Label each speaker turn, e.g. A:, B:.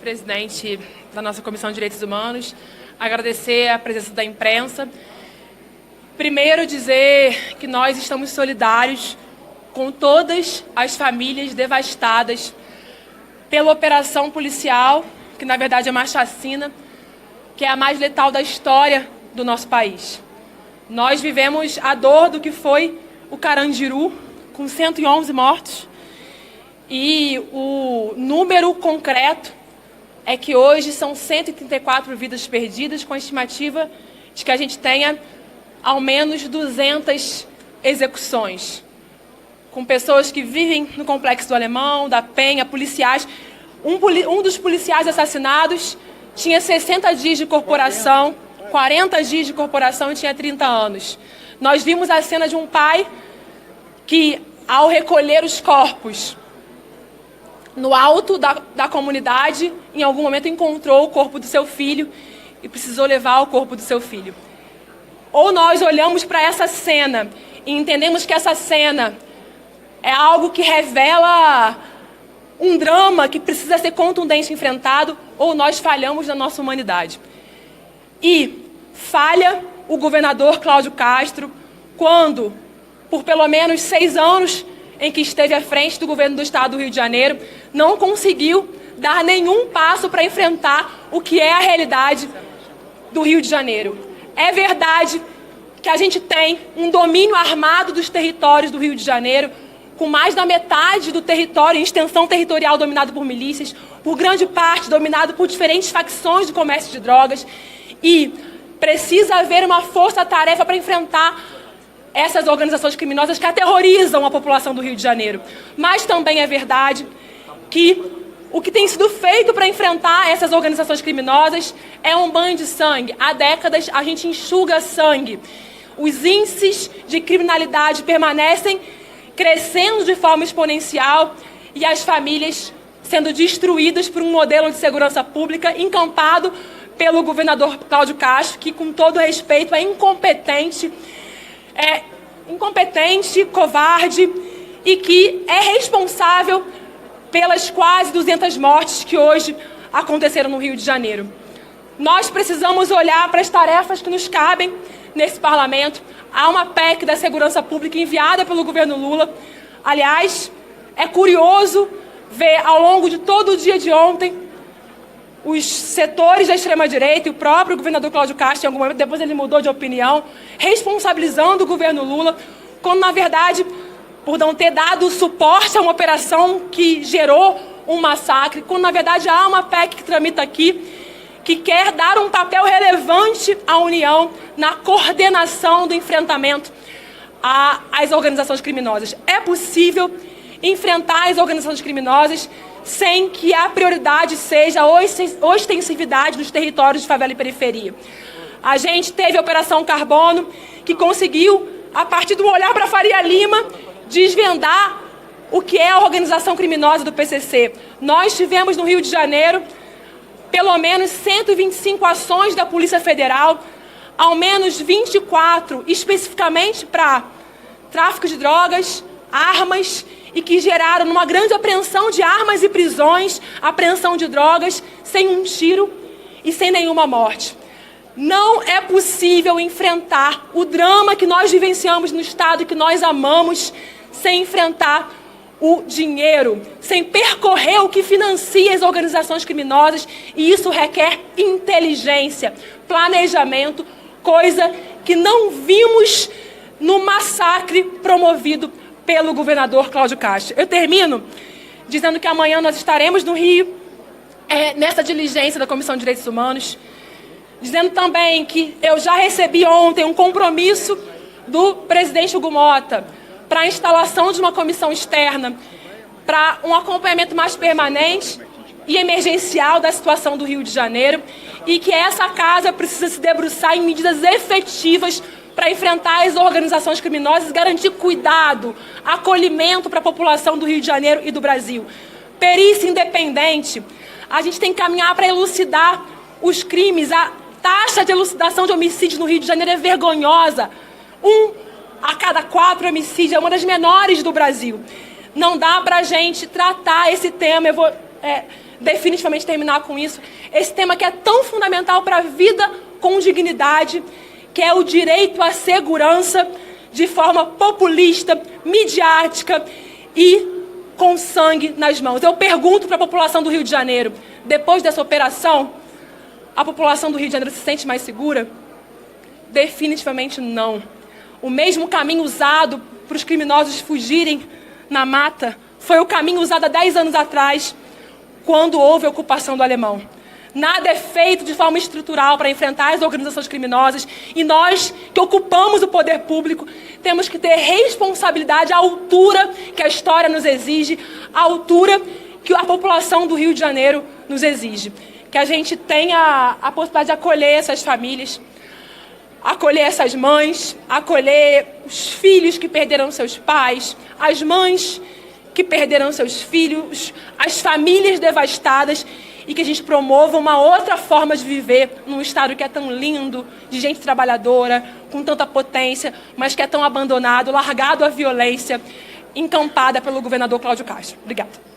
A: presidente da nossa Comissão de Direitos Humanos, agradecer a presença da imprensa. Primeiro, dizer que nós estamos solidários com todas as famílias devastadas pela operação policial, que na verdade é uma chacina, que é a mais letal da história do nosso país. Nós vivemos a dor do que foi o Carandiru, com 111 mortos, e o número concreto é que hoje são 134 vidas perdidas, com a estimativa de que a gente tenha ao menos 200 execuções, com pessoas que vivem no Complexo do Alemão, da Penha, policiais. Um dos policiais assassinados tinha 60 dias de corporação, 40 dias de corporação e tinha 30 anos. Nós vimos a cena de um pai que, ao recolher os corpos no alto da comunidade, em algum momento encontrou o corpo do seu filho e precisou levar o corpo do seu filho. Ou nós olhamos para essa cena e entendemos que essa cena é algo que revela um drama que precisa ser contundente enfrentado, ou nós falhamos na nossa humanidade. E falha o governador Cláudio Castro quando, por pelo menos 6 anos em que esteve à frente do governo do estado do Rio de Janeiro, não conseguiu dar nenhum passo para enfrentar o que é a realidade do Rio de Janeiro. É verdade que a gente tem um domínio armado dos territórios do Rio de Janeiro, com mais da metade do território em extensão territorial dominado por milícias, por grande parte dominado por diferentes facções do comércio de drogas, e precisa haver uma força-tarefa para enfrentar essas organizações criminosas que aterrorizam a população do Rio de Janeiro. Mas também é verdade que o que tem sido feito para enfrentar essas organizações criminosas é um banho de sangue. Há décadas a gente enxuga sangue. Os índices de criminalidade permanecem crescendo de forma exponencial e as famílias sendo destruídas por um modelo de segurança pública encampado pelo governador Cláudio Castro, que, com todo respeito, é incompetente, covarde e que é responsável pelas quase 200 mortes que hoje aconteceram no Rio de Janeiro. Nós precisamos olhar para as tarefas que nos cabem nesse parlamento. Há uma PEC da segurança pública enviada pelo governo Lula. Aliás, é curioso ver ao longo de todo o dia de ontem os setores da extrema-direita e o próprio governador Cláudio Castro, em algum momento, depois ele mudou de opinião, responsabilizando o governo Lula, quando, na verdade, por não ter dado suporte a uma operação que gerou um massacre, quando, na verdade, há uma PEC que tramita aqui, que quer dar um papel relevante à União na coordenação do enfrentamento às organizações criminosas. É possível enfrentar as organizações criminosas sem que a prioridade seja a ostensividade dos territórios de favela e periferia. A gente teve a Operação Carbono, que conseguiu, a partir do olhar para Faria Lima, desvendar o que é a organização criminosa do PCC. Nós tivemos no Rio de Janeiro pelo menos 125 ações da Polícia Federal, ao menos 24 especificamente para tráfico de drogas, armas, e que geraram uma grande apreensão de armas e prisões, apreensão de drogas, sem um tiro e sem nenhuma morte. Não é possível enfrentar o drama que nós vivenciamos no Estado, que nós amamos, sem enfrentar o dinheiro, sem percorrer o que financia as organizações criminosas, e isso requer inteligência, planejamento, coisa que não vimos no massacre promovido pelo governador Cláudio Castro. Eu termino dizendo que amanhã nós estaremos no Rio, nessa diligência da Comissão de Direitos Humanos, dizendo também que eu já recebi ontem um compromisso do presidente Hugo Mota para a instalação de uma comissão externa para um acompanhamento mais permanente e emergencial da situação do Rio de Janeiro, e que essa casa precisa se debruçar em medidas efetivas para enfrentar as organizações criminosas e garantir cuidado, acolhimento para a população do Rio de Janeiro e do Brasil. Perícia independente, a gente tem que caminhar para elucidar os crimes. A taxa de elucidação de homicídios no Rio de Janeiro é vergonhosa. 1 a cada 4 homicídios, é uma das menores do Brasil. Não dá para a gente tratar esse tema definitivamente terminar com isso, esse tema que é tão fundamental para a vida com dignidade, que é o direito à segurança, de forma populista, midiática e com sangue nas mãos. Eu pergunto para a população do Rio de Janeiro, depois dessa operação, a população do Rio de Janeiro se sente mais segura? Definitivamente não. O mesmo caminho usado para os criminosos fugirem na mata foi o caminho usado há 10 anos atrás, quando houve a ocupação do Alemão. Nada é feito de forma estrutural para enfrentar as organizações criminosas e nós, que ocupamos o poder público, temos que ter responsabilidade à altura que a história nos exige, à altura que a população do Rio de Janeiro nos exige. Que a gente tenha a possibilidade de acolher essas famílias, acolher essas mães, acolher os filhos que perderam seus pais, as mães que perderam seus filhos, as famílias devastadas, e que a gente promova uma outra forma de viver num estado que é tão lindo, de gente trabalhadora, com tanta potência, mas que é tão abandonado, largado à violência, encampada pelo governador Cláudio Castro. Obrigada.